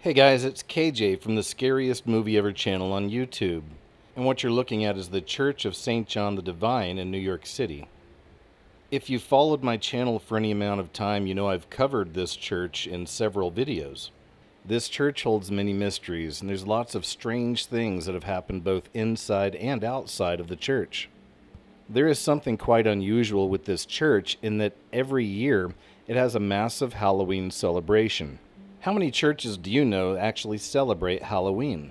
Hey guys, it's KJ from the Scariest Movie Ever channel on YouTube. And what you're looking at is the Church of St. John the Divine in New York City. If you've followed my channel for any amount of time, you know I've covered this church in several videos. This church holds many mysteries, and there's lots of strange things that have happened both inside and outside of the church. There is something quite unusual with this church in that every year it has a massive Halloween celebration. How many churches do you know actually celebrate Halloween?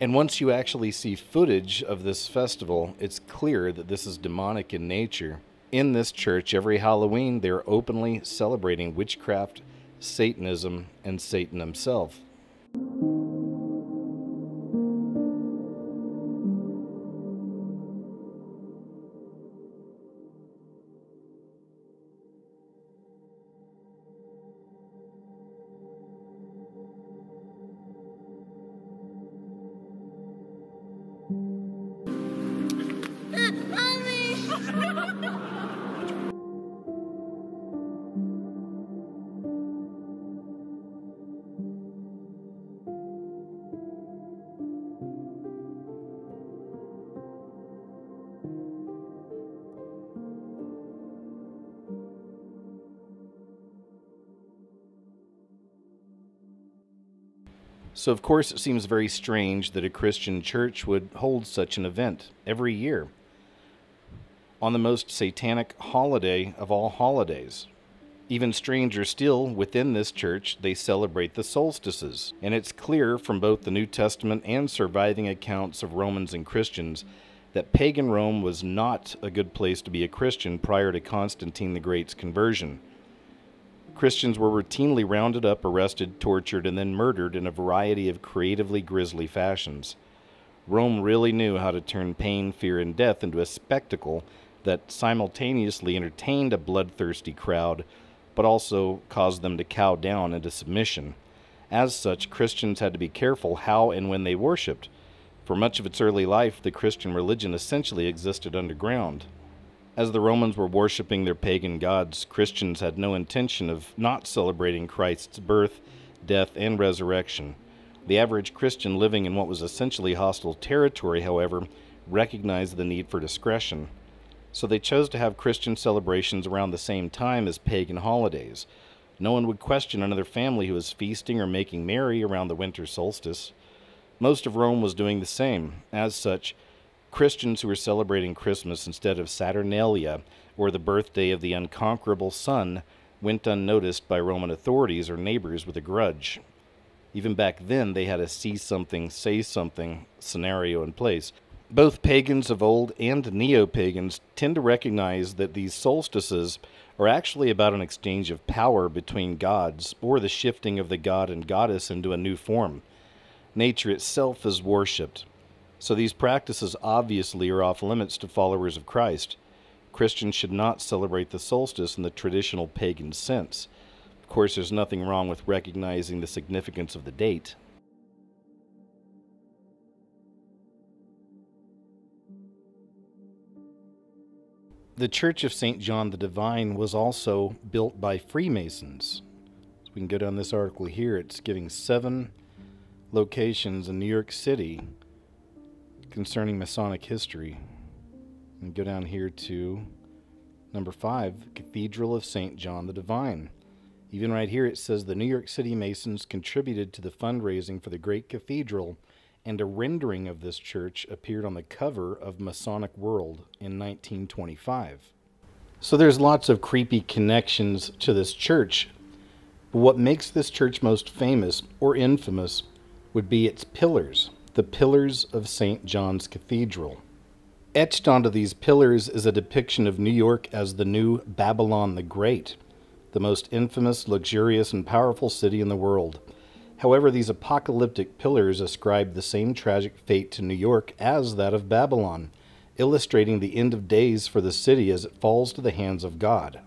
And once you actually see footage of this festival, it's clear that this is demonic in nature. In this church, every Halloween, they're openly celebrating witchcraft, Satanism, and Satan himself. So of course it seems very strange that a Christian church would hold such an event every year on the most satanic holiday of all holidays. Even stranger still, within this church, they celebrate the solstices. And it's clear from both the New Testament and surviving accounts of Romans and Christians that pagan Rome was not a good place to be a Christian prior to Constantine the Great's conversion. Christians were routinely rounded up, arrested, tortured, and then murdered in a variety of creatively grisly fashions. Rome really knew how to turn pain, fear, and death into a spectacle that simultaneously entertained a bloodthirsty crowd, but also caused them to cow down into submission. As such, Christians had to be careful how and when they worshipped. For much of its early life, the Christian religion essentially existed underground. As the Romans were worshiping their pagan gods, Christians had no intention of not celebrating Christ's birth, death, and resurrection. The average Christian living in what was essentially hostile territory, however, recognized the need for discretion. So they chose to have Christian celebrations around the same time as pagan holidays. No one would question another family who was feasting or making merry around the winter solstice. Most of Rome was doing the same. As such, Christians who were celebrating Christmas instead of Saturnalia, or the birthday of the unconquerable sun, went unnoticed by Roman authorities or neighbors with a grudge. Even back then, they had a see something, say something scenario in place. Both pagans of old and neo-pagans tend to recognize that these solstices are actually about an exchange of power between gods, or the shifting of the god and goddess into a new form. Nature itself is worshipped. So these practices obviously are off limits to followers of Christ. Christians should not celebrate the solstice in the traditional pagan sense. Of course, there's nothing wrong with recognizing the significance of the date. The Church of St. John the Divine was also built by Freemasons. So we can go down this article here. It's giving 7 locations in New York City concerning Masonic history. And go down here to number 5, Cathedral of St. John the Divine. Even right here it says the New York City Masons contributed to the fundraising for the great cathedral, and a rendering of this church appeared on the cover of Masonic World in 1925. So there's lots of creepy connections to this church, but what makes this church most famous or infamous would be its pillars. The pillars of St. John's Cathedral. Etched onto these pillars is a depiction of New York as the new Babylon the Great, the most infamous, luxurious, and powerful city in the world. However, these apocalyptic pillars ascribe the same tragic fate to New York as that of Babylon, illustrating the end of days for the city as it falls to the hands of God.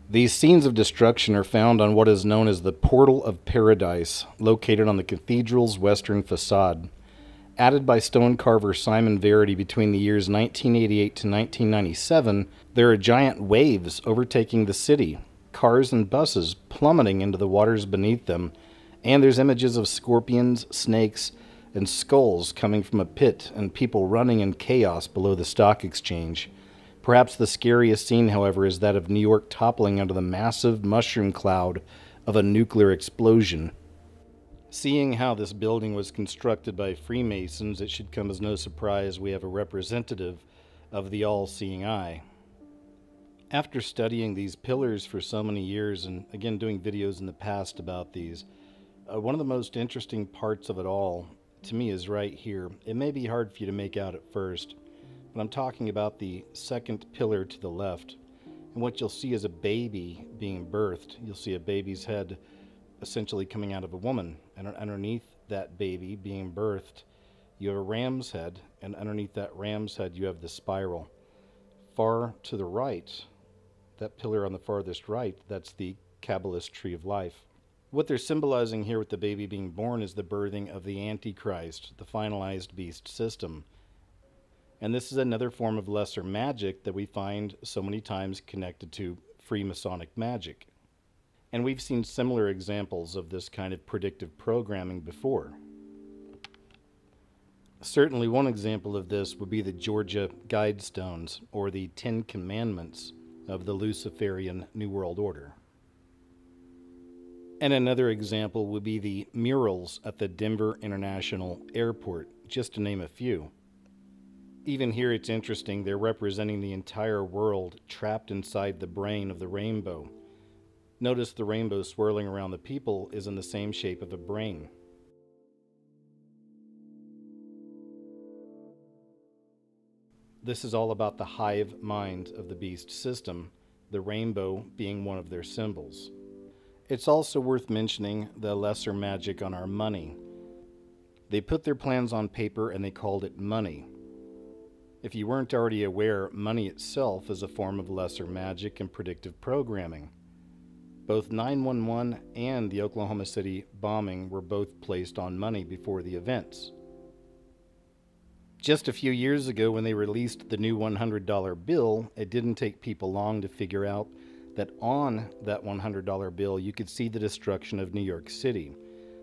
These scenes of destruction are found on what is known as the Portal of Paradise, located on the cathedral's western facade. Added by stone carver Simon Verity between the years 1988 to 1997, there are giant waves overtaking the city, cars and buses plummeting into the waters beneath them, And there's images of scorpions, snakes, and skulls coming from a pit, and people running in chaos below the stock exchange. Perhaps the scariest scene, however, is that of New York toppling under the massive mushroom cloud of a nuclear explosion. Seeing how this building was constructed by Freemasons, it should come as no surprise we have a representative of the all-seeing eye. After studying these pillars for so many years, and again doing videos in the past about these, one of the most interesting parts of it all, to me, is right here. It may be hard for you to make out at first, but I'm talking about the second pillar to the left. And what you'll see is a baby being birthed. You'll see a baby's head essentially coming out of a woman, and underneath that baby being birthed, you have a ram's head, and underneath that ram's head you have the spiral. Far to the right, that pillar on the farthest right, that's the Kabbalist tree of life. What they're symbolizing here with the baby being born is the birthing of the Antichrist, the finalized beast system. And this is another form of lesser magic that we find so many times connected to Freemasonic magic. And we've seen similar examples of this kind of predictive programming before. Certainly one example of this would be the Georgia Guidestones, or the Ten Commandments of the Luciferian New World Order. And another example would be the murals at the Denver International Airport, just to name a few. Even here it's interesting, they're representing the entire world trapped inside the brain of the rainbow. Notice the rainbow swirling around the people is in the same shape of a brain. This is all about the hive mind of the beast system, the rainbow being one of their symbols. It's also worth mentioning the lesser magic on our money. They put their plans on paper and they called it money. If you weren't already aware, money itself is a form of lesser magic and predictive programming. Both 9/11 and the Oklahoma City bombing were both placed on money before the events. Just a few years ago, when they released the new $100 bill, it didn't take people long to figure out that on that $100 bill you could see the destruction of New York City,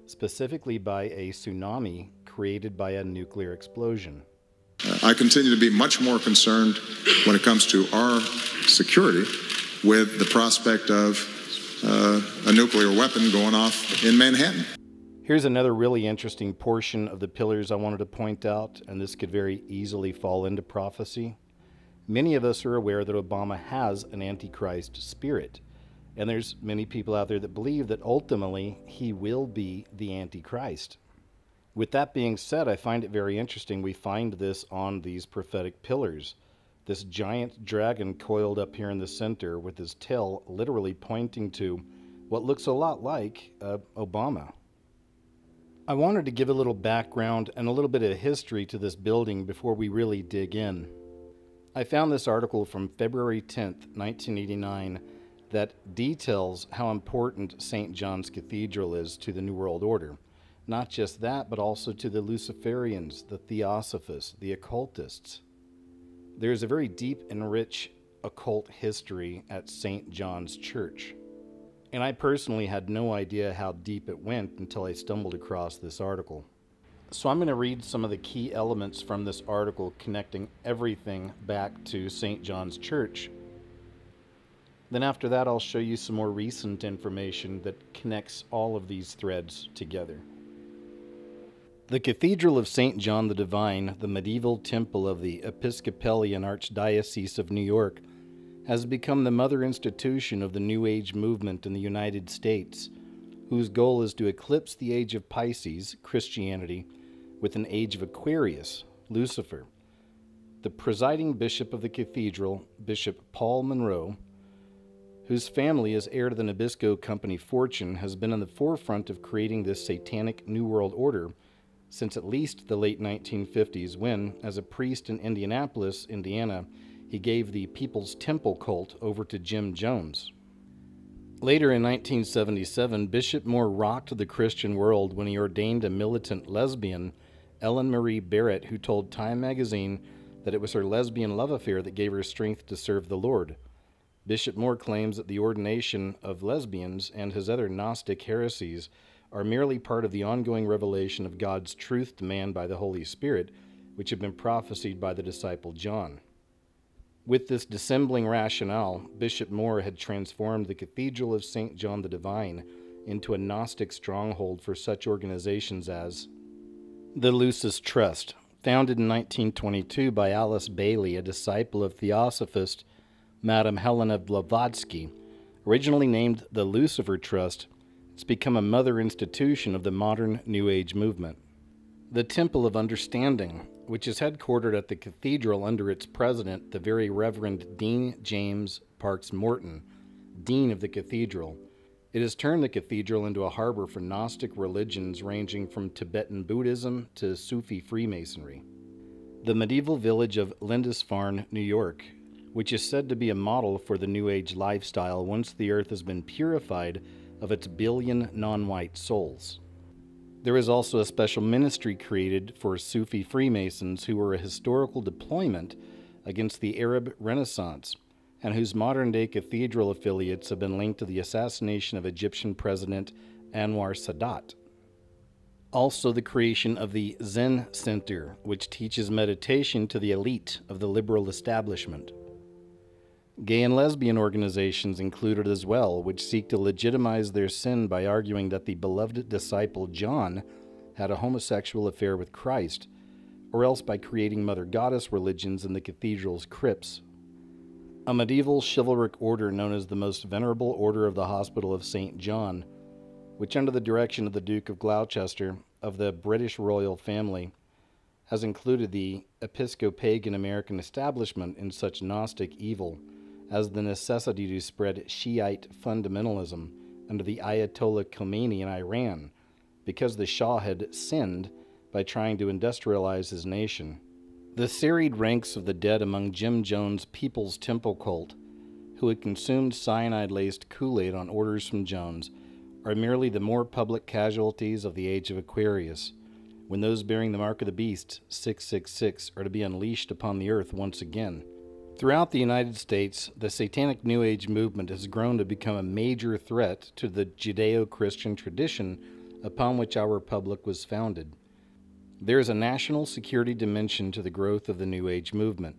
specifically by a tsunami created by a nuclear explosion. I continue to be much more concerned when it comes to our security with the prospect of a nuclear weapon going off in Manhattan. Here's another really interesting portion of the pillars I wanted to point out, and this could very easily fall into prophecy. Many of us are aware that Obama has an Antichrist spirit, and there's many people out there that believe that ultimately he will be the Antichrist. With that being said, I find it very interesting we find this on these prophetic pillars. This giant dragon coiled up here in the center with his tail literally pointing to what looks a lot like Obama. I wanted to give a little background and a little bit of history to this building before we really dig in. I found this article from February 10th, 1989, that details how important St. John's Cathedral is to the New World Order. Not just that, but also to the Luciferians, the Theosophists, the occultists. There's a very deep and rich occult history at St. John's Church. And I personally had no idea how deep it went until I stumbled across this article. So I'm going to read some of the key elements from this article connecting everything back to St. John's Church. Then after that, I'll show you some more recent information that connects all of these threads together. The Cathedral of St. John the Divine, the medieval temple of the Episcopalian Archdiocese of New York, has become the mother institution of the New Age movement in the United States, whose goal is to eclipse the age of Pisces, Christianity, with an age of Aquarius, Lucifer. The presiding bishop of the cathedral, Bishop Paul Monroe, whose family is heir to the Nabisco Company fortune, has been in the forefront of creating this satanic New World Order since at least the late 1950s when, as a priest in Indianapolis, Indiana, he gave the People's Temple cult over to Jim Jones. Later in 1977, Bishop Moore rocked the Christian world when he ordained a militant lesbian, Ellen Marie Barrett, who told Time magazine that it was her lesbian love affair that gave her strength to serve the Lord. Bishop Moore claims that the ordination of lesbians and his other Gnostic heresies are merely part of the ongoing revelation of God's truth to man by the Holy Spirit, which had been prophesied by the disciple John. With this dissembling rationale, Bishop Moore had transformed the Cathedral of St. John the Divine into a Gnostic stronghold for such organizations as the Lucis Trust, founded in 1922 by Alice Bailey, a disciple of Theosophist Madame Helena Blavatsky. Originally named the Lucifer Trust, it's become a mother institution of the modern New Age movement. The Temple of Understanding, which is headquartered at the cathedral under its president, the Very Reverend Dean James Parks Morton, Dean of the Cathedral. It has turned the cathedral into a harbor for Gnostic religions ranging from Tibetan Buddhism to Sufi Freemasonry. The medieval village of Lindisfarne, New York, which is said to be a model for the New Age lifestyle once the earth has been purified of its billion non-white souls. There is also a special ministry created for Sufi Freemasons who were a historical deployment against the Arab Renaissance, and whose modern-day cathedral affiliates have been linked to the assassination of Egyptian President Anwar Sadat. Also the creation of the Zen Center, which teaches meditation to the elite of the liberal establishment. Gay and lesbian organizations included as well, which seek to legitimize their sin by arguing that the beloved disciple John had a homosexual affair with Christ, or else by creating mother goddess religions in the cathedral's crypts. A medieval chivalric order known as the Most Venerable Order of the Hospital of St. John, which under the direction of the Duke of Gloucester of the British royal family, has included the Episcopagan American establishment in such Gnostic evil as the necessity to spread Shiite fundamentalism under the Ayatollah Khomeini in Iran, because the Shah had sinned by trying to industrialize his nation. The serried ranks of the dead among Jim Jones' People's Temple cult, who had consumed cyanide-laced Kool-Aid on orders from Jones, are merely the more public casualties of the age of Aquarius, when those bearing the mark of the beast, 666, are to be unleashed upon the earth once again. Throughout the United States, the Satanic New Age movement has grown to become a major threat to the Judeo-Christian tradition upon which our republic was founded. There is a national security dimension to the growth of the New Age movement.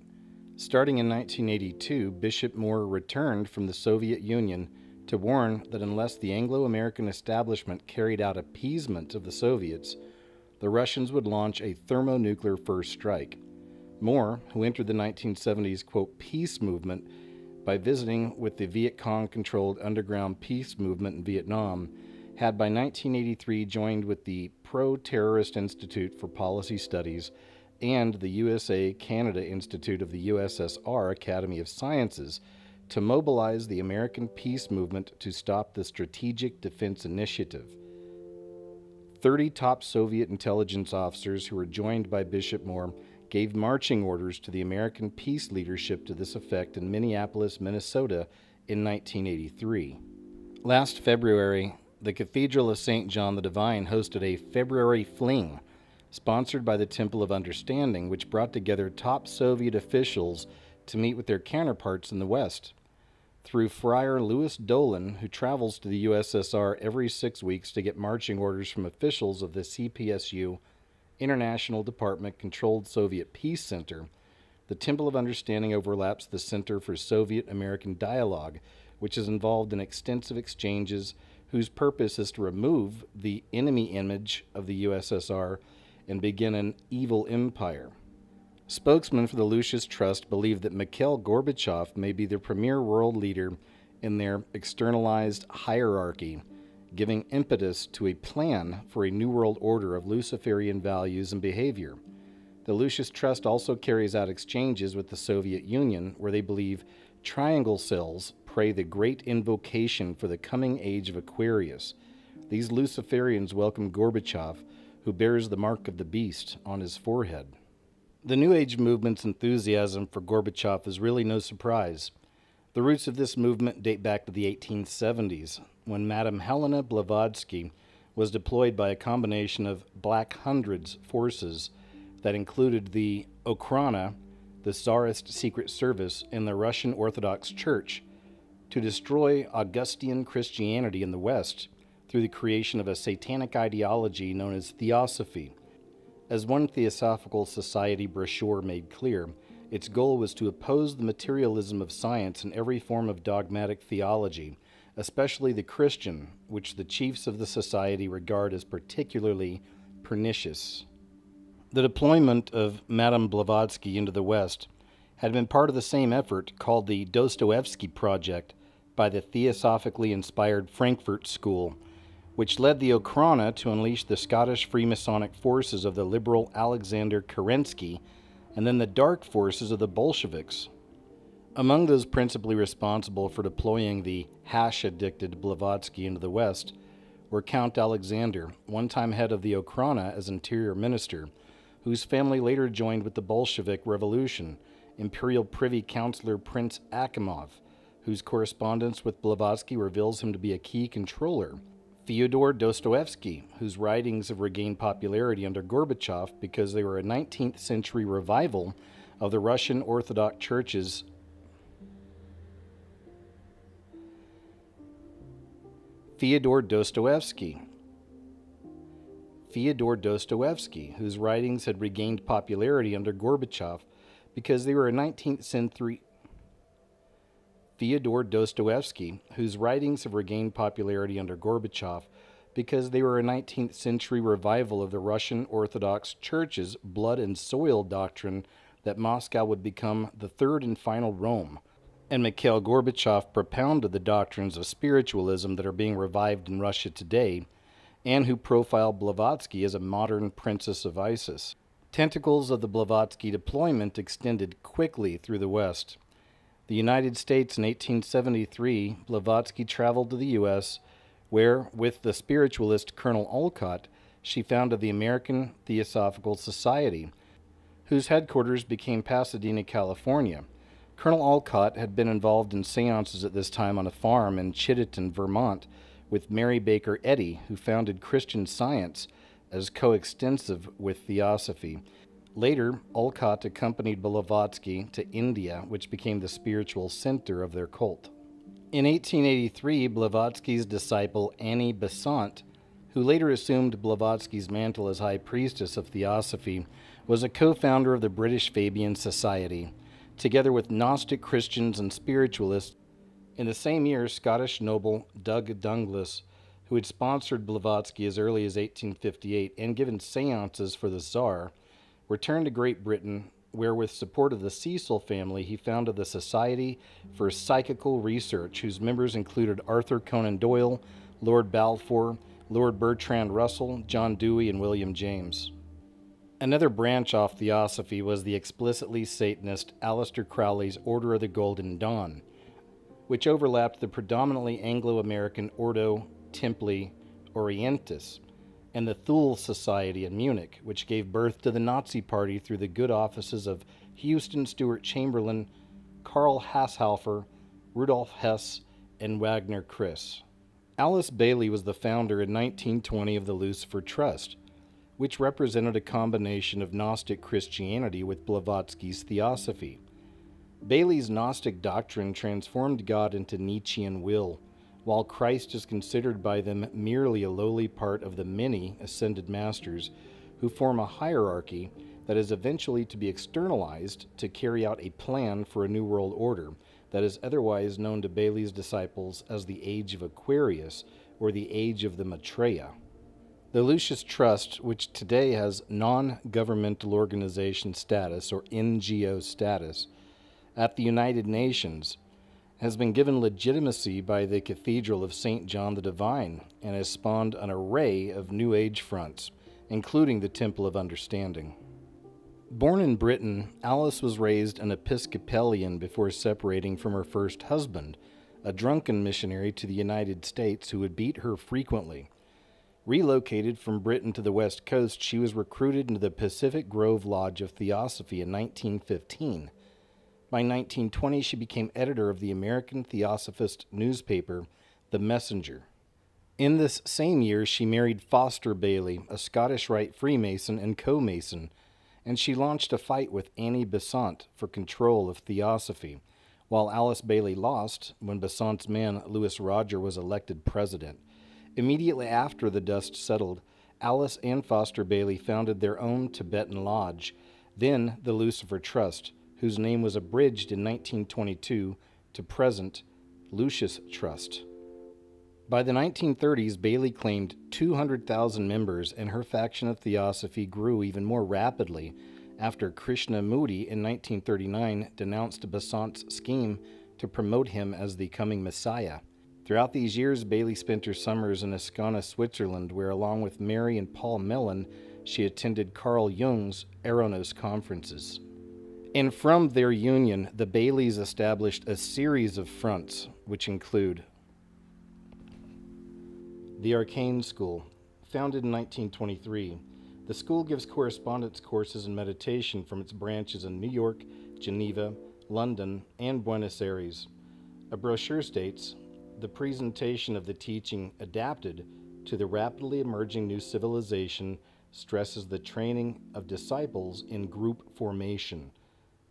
Starting in 1982, Bishop Moore returned from the Soviet Union to warn that unless the Anglo-American establishment carried out appeasement of the Soviets, the Russians would launch a thermonuclear first strike. Moore, who entered the 1970s, quote, peace movement by visiting with the Viet Cong-controlled underground peace movement in Vietnam, had by 1983 joined with the Pro-Terrorist Institute for Policy Studies and the USA-Canada Institute of the USSR Academy of Sciences to mobilize the American peace movement to stop the Strategic Defense Initiative. 30 top Soviet intelligence officers who were joined by Bishop Moore gave marching orders to the American peace leadership to this effect in Minneapolis, Minnesota in 1983. Last February, the Cathedral of St. John the Divine hosted a February Fling, sponsored by the Temple of Understanding, which brought together top Soviet officials to meet with their counterparts in the West. Through Friar Louis Dolan, who travels to the USSR every 6 weeks to get marching orders from officials of the CPSU, International Department-controlled Soviet Peace Center, the Temple of Understanding overlaps the Center for Soviet-American Dialogue, which is involved in extensive exchanges whose purpose is to remove the enemy image of the USSR and begin an evil empire. Spokesmen for the Lucis Trust believe that Mikhail Gorbachev may be the premier world leader in their externalized hierarchy, giving impetus to a plan for a new world order of Luciferian values and behavior. The Lucis Trust also carries out exchanges with the Soviet Union, where they believe triangle cells pray the great invocation for the coming age of Aquarius. These Luciferians welcome Gorbachev, who bears the mark of the beast on his forehead. The New Age movement's enthusiasm for Gorbachev is really no surprise. The roots of this movement date back to the 1870s, when Madame Helena Blavatsky was deployed by a combination of Black Hundreds forces that included the Okhrana, the Tsarist Secret Service, and the Russian Orthodox Church, to destroy Augustinian Christianity in the West through the creation of a satanic ideology known as Theosophy. As one Theosophical Society brochure made clear, its goal was to oppose the materialism of science and every form of dogmatic theology, especially the Christian, which the chiefs of the society regard as particularly pernicious. The deployment of Madame Blavatsky into the West had been part of the same effort called the Dostoevsky Project by the theosophically inspired Frankfurt School, which led the Okhrana to unleash the Scottish Freemasonic forces of the liberal Alexander Kerensky and then the dark forces of the Bolsheviks. Among those principally responsible for deploying the hash-addicted Blavatsky into the West were Count Alexander, one-time head of the Okhrana as interior minister, whose family later joined with the Bolshevik Revolution, Imperial Privy Councillor Prince Akimov, whose correspondence with Blavatsky reveals him to be a key controller, Fyodor Dostoevsky, whose writings have regained popularity under Gorbachev because they were a 19th century revival of the Russian Orthodox Church's Fyodor Dostoevsky, whose writings had regained popularity under Gorbachev because they were a 19th century Fyodor Dostoevsky, whose writings have regained popularity under Gorbachev because they were a 19th century revival of the Russian Orthodox Church's blood and soil doctrine that Moscow would become the third and final Rome, and Mikhail Gorbachev propounded the doctrines of spiritualism that are being revived in Russia today, and who profiled Blavatsky as a modern princess of Isis. Tentacles of the Blavatsky deployment extended quickly through the West. The United States in 1873, Blavatsky traveled to the U.S., where, with the spiritualist Colonel Olcott, she founded the American Theosophical Society, whose headquarters became Pasadena, California. Colonel Olcott had been involved in seances at this time on a farm in Chittenden, Vermont, with Mary Baker Eddy, who founded Christian Science as coextensive with Theosophy. Later, Olcott accompanied Blavatsky to India, which became the spiritual center of their cult. In 1883, Blavatsky's disciple Annie Besant, who later assumed Blavatsky's mantle as High Priestess of Theosophy, was a co-founder of the British Fabian Society, together with Gnostic Christians and spiritualists. In the same year, Scottish noble Doug Douglas, who had sponsored Blavatsky as early as 1858 and given seances for the Tsar, returned to Great Britain, where with support of the Cecil family, he founded the Society for Psychical Research, whose members included Arthur Conan Doyle, Lord Balfour, Lord Bertrand Russell, John Dewey, and William James. Another branch off Theosophy was the explicitly Satanist Aleister Crowley's Order of the Golden Dawn, which overlapped the predominantly Anglo-American Ordo Templi Orientis and the Thule Society in Munich, which gave birth to the Nazi Party through the good offices of Houston Stewart Chamberlain, Karl Hasshofer, Rudolf Hess, and Wagner Criss. Alice Bailey was the founder in 1920 of the Lucifer Trust, which represented a combination of Gnostic Christianity with Blavatsky's Theosophy. Bailey's Gnostic doctrine transformed God into Nietzschean will, while Christ is considered by them merely a lowly part of the many ascended masters who form a hierarchy that is eventually to be externalized to carry out a plan for a new world order that is otherwise known to Bailey's disciples as the Age of Aquarius or the Age of the Maitreya. The Lucis Trust, which today has non-governmental organization status or NGO status at the United Nations, has been given legitimacy by the Cathedral of St. John the Divine and has spawned an array of New Age fronts, including the Temple of Understanding. Born in Britain, Alice was raised an Episcopalian before separating from her first husband, a drunken missionary to the United States who would beat her frequently. Relocated from Britain to the West Coast, she was recruited into the Pacific Grove Lodge of Theosophy in 1915. By 1920, she became editor of the American Theosophist newspaper, The Messenger. In this same year, she married Foster Bailey, a Scottish Rite Freemason and co-Mason, and she launched a fight with Annie Besant for control of Theosophy, while Alice Bailey lost when Besant's man, Louis Roger, was elected president. Immediately after the dust settled, Alice and Foster Bailey founded their own Tibetan lodge, then the Lucifer Trust, whose name was abridged in 1922 to present Lucis Trust. By the 1930s, Bailey claimed 200,000 members, and her faction of theosophy grew even more rapidly after Krishnamurti in 1939 denounced Besant's scheme to promote him as the coming Messiah. Throughout these years, Bailey spent her summers in Ascona, Switzerland, where along with Mary and Paul Mellon, she attended Carl Jung's Eranos conferences. And from their union, the Baileys established a series of fronts, which include the Arcane School. Founded in 1923, the school gives correspondence courses in meditation from its branches in New York, Geneva, London, and Buenos Aires. A brochure states, the presentation of the teaching adapted to the rapidly emerging new civilization stresses the training of disciples in group formation,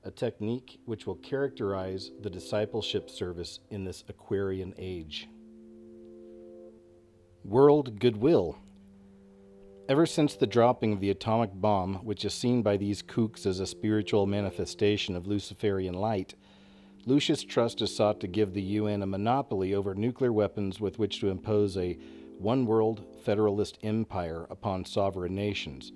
a technique which will characterize the discipleship service in this Aquarian age. World Goodwill. Ever since the dropping of the atomic bomb, which is seen by these kooks as a spiritual manifestation of Luciferian light, Lucis Trust has sought to give the UN a monopoly over nuclear weapons with which to impose a one-world federalist empire upon sovereign nations.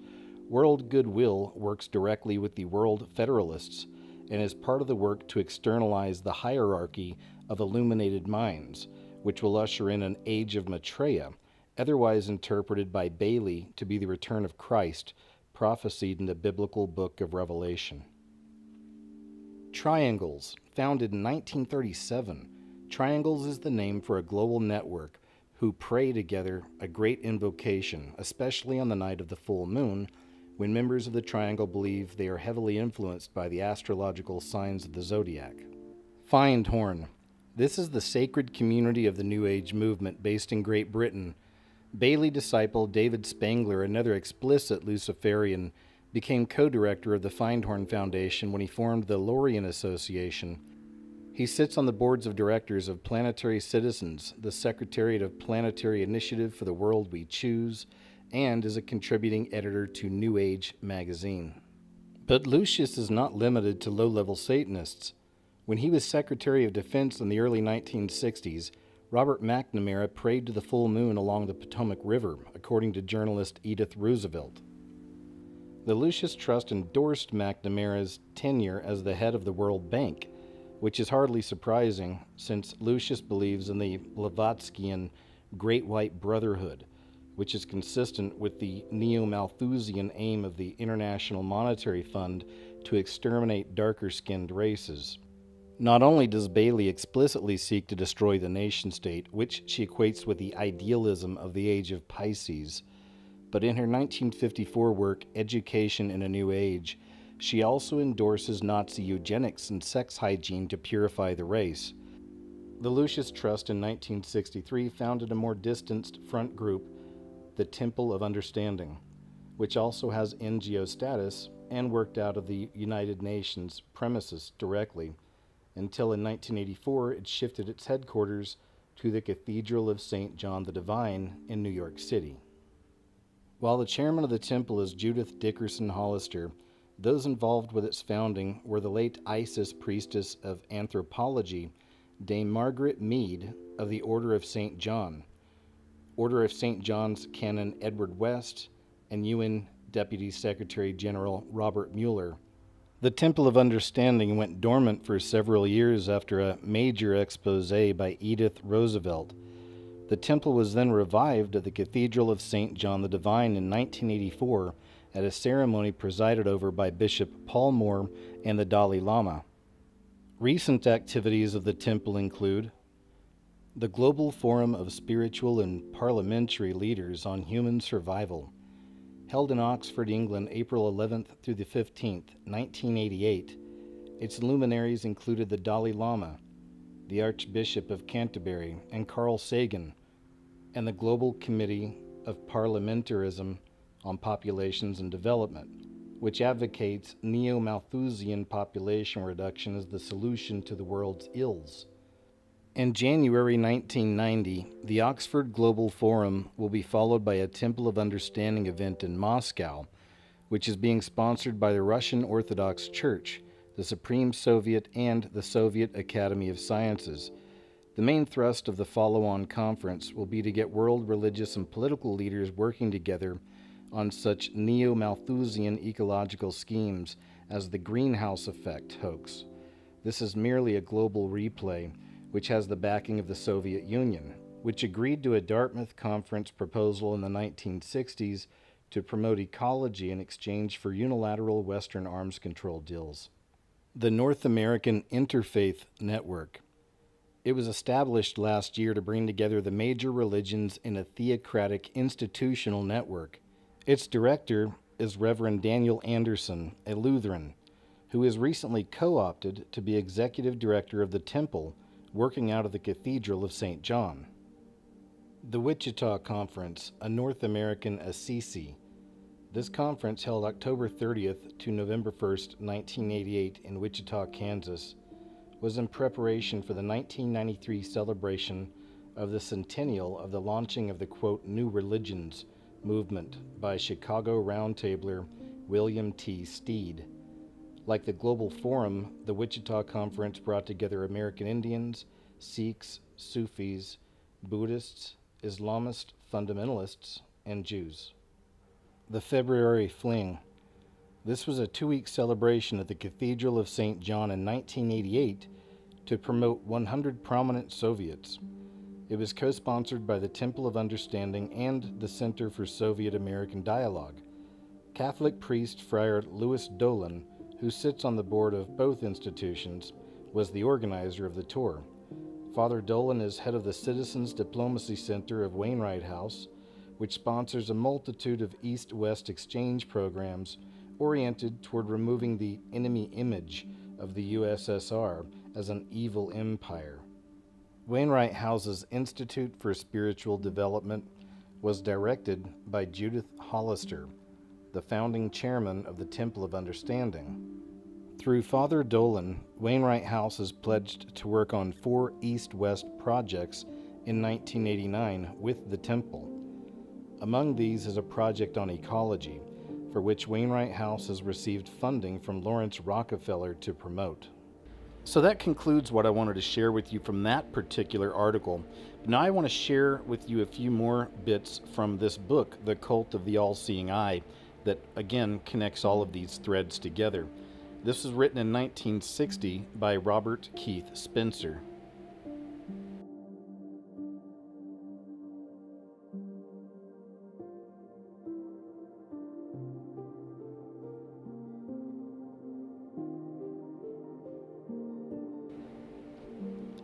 World Goodwill works directly with the World Federalists and is part of the work to externalize the hierarchy of illuminated minds, which will usher in an age of Maitreya, otherwise interpreted by Bailey to be the return of Christ, prophesied in the biblical book of Revelation. Triangles. Founded in 1937, Triangles is the name for a global network who pray together a great invocation, especially on the night of the full moon, when members of the Triangle believe they are heavily influenced by the astrological signs of the zodiac. Findhorn. This is the sacred community of the New Age movement based in Great Britain. Bailey disciple David Spangler, another explicit Luciferian, became co-director of the Findhorn Foundation when he formed the Lorien Association. He sits on the boards of directors of Planetary Citizens, the Secretariat of Planetary Initiative for the World We Choose, and is a contributing editor to New Age magazine. But Lucius is not limited to low-level Satanists. When he was Secretary of Defense in the early 1960s, Robert McNamara prayed to the full moon along the Potomac River, according to journalist Edith Roosevelt. The Lucis Trust endorsed McNamara's tenure as the head of the World Bank, which is hardly surprising since Lucius believes in the Blavatskian Great White Brotherhood, which is consistent with the neo-Malthusian aim of the International Monetary Fund to exterminate darker-skinned races. Not only does Bailey explicitly seek to destroy the nation-state, which she equates with the idealism of the age of Pisces, but in her 1954 work, Education in a New Age, she also endorses Nazi eugenics and sex hygiene to purify the race. The Lucis Trust in 1963 founded a more distanced front group, the Temple of Understanding, which also has NGO status and worked out of the United Nations premises directly, until in 1984 it shifted its headquarters to the Cathedral of St. John the Divine in New York City. While the chairman of the temple is Judith Dickerson Hollister, those involved with its founding were the late Isis priestess of anthropology, Dame Margaret Mead of the Order of St. John, Order of St. John's Canon Edward West, and UN Deputy Secretary General Robert Mueller. The Temple of Understanding went dormant for several years after a major expose by Edith Roosevelt. The temple was then revived at the Cathedral of St. John the Divine in 1984 at a ceremony presided over by Bishop Paul Moore and the Dalai Lama. Recent activities of the temple include the Global Forum of Spiritual and Parliamentary Leaders on Human Survival, held in Oxford, England, April 11th through the 15th, 1988. Its luminaries included the Dalai Lama, the Archbishop of Canterbury, and Carl Sagan, and the Global Committee of Parliamentarism on Populations and Development, which advocates neo-Malthusian population reduction as the solution to the world's ills. In January 1990, the Oxford Global Forum will be followed by a Temple of Understanding event in Moscow, which is being sponsored by the Russian Orthodox Church, the Supreme Soviet, and the Soviet Academy of Sciences. The main thrust of the follow-on conference will be to get world religious and political leaders working together on such neo-Malthusian ecological schemes as the greenhouse effect hoax. This is merely a global replay, which has the backing of the Soviet Union, which agreed to a Dartmouth Conference proposal in the 1960s to promote ecology in exchange for unilateral Western arms control deals. The North American Interfaith Network. It was established last year to bring together the major religions in a theocratic institutional network. Its director is Reverend Daniel Anderson, a Lutheran, who is recently co-opted to be executive director of the temple working out of the Cathedral of St. John. The Wichita Conference, a North American Assisi. This conference, held October 30th to November 1st, 1988 in Wichita, Kansas, was in preparation for the 1993 celebration of the centennial of the launching of the, quote, New Religions movement by Chicago roundtabler William T. Steed. Like the Global Forum, the Wichita Conference brought together American Indians, Sikhs, Sufis, Buddhists, Islamist fundamentalists, and Jews. The February Fling. This was a 2-week celebration at the Cathedral of St. John in 1988 to promote 100 prominent Soviets. It was co-sponsored by the Temple of Understanding and the Center for Soviet-American Dialogue. Catholic priest Friar Louis Dolan, who sits on the board of both institutions, was the organizer of the tour. Father Dolan is head of the Citizens Diplomacy Center of Wainwright House, which sponsors a multitude of East-West exchange programs oriented toward removing the enemy image of the USSR as an evil empire. Wainwright House's Institute for Spiritual Development was directed by Judith Hollister, the founding chairman of the Temple of Understanding. Through Father Dolan, Wainwright House has pledged to work on 4 East-West projects in 1989 with the temple. Among these is a project on ecology, for which Wainwright House has received funding from Lawrence Rockefeller to promote. So that concludes what I wanted to share with you from that particular article. Now I want to share with you a few more bits from this book, The Cult of the All-Seeing Eye, that again connects all of these threads together. This was written in 1960 by Robert Keith Spencer.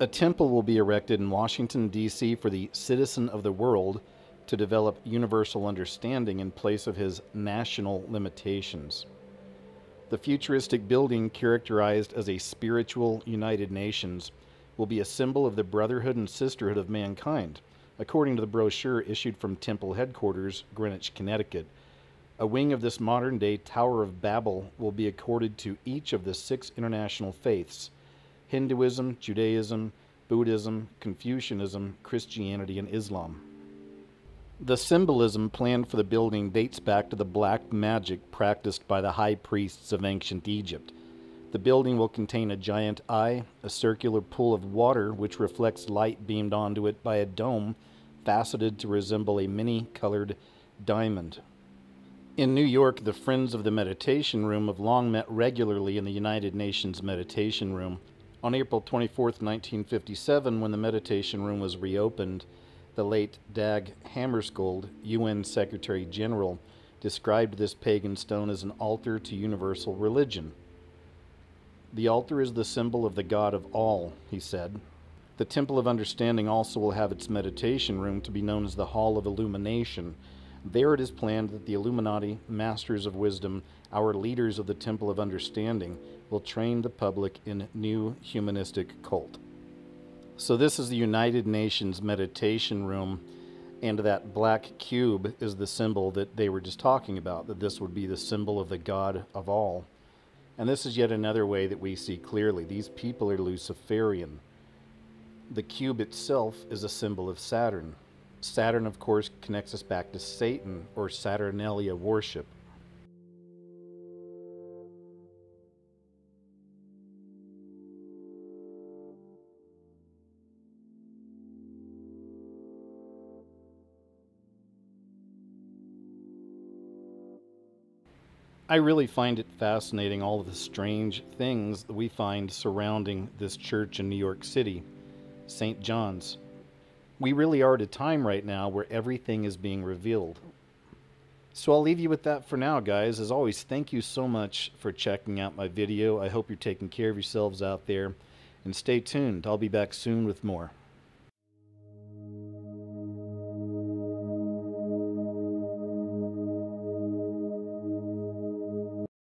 A temple will be erected in Washington, D.C. for the citizen of the world to develop universal understanding in place of his national limitations. The futuristic building, characterized as a spiritual United Nations, will be a symbol of the brotherhood and sisterhood of mankind, according to the brochure issued from Temple Headquarters, Greenwich, Connecticut. A wing of this modern-day Tower of Babel will be accorded to each of the 6 international faiths: Hinduism, Judaism, Buddhism, Confucianism, Christianity, and Islam. The symbolism planned for the building dates back to the black magic practiced by the high priests of ancient Egypt. The building will contain a giant eye, a circular pool of water which reflects light beamed onto it by a dome faceted to resemble a many-colored diamond. In New York, the Friends of the Meditation Room have long met regularly in the United Nations Meditation Room. On April 24, 1957, when the Meditation Room was reopened, the late Dag Hammarskjöld, UN Secretary General, described this pagan stone as an altar to universal religion. The altar is the symbol of the God of all, he said. The Temple of Understanding also will have its meditation room to be known as the Hall of Illumination. There it is planned that the Illuminati, Masters of Wisdom, our leaders of the Temple of Understanding, will train the public in new humanistic cult. So this is the United Nations Meditation Room, and that black cube is the symbol that they were just talking about, that this would be the symbol of the God of all. And this is yet another way that we see clearly these people are Luciferian. The cube itself is a symbol of Saturn. Saturn, of course, connects us back to Satan, or Saturnalia worship. I really find it fascinating, all of the strange things that we find surrounding this church in New York City, St. John's. We really are at a time right now where everything is being revealed. So I'll leave you with that for now, guys. As always, thank you so much for checking out my video. I hope you're taking care of yourselves out there, and stay tuned. I'll be back soon with more.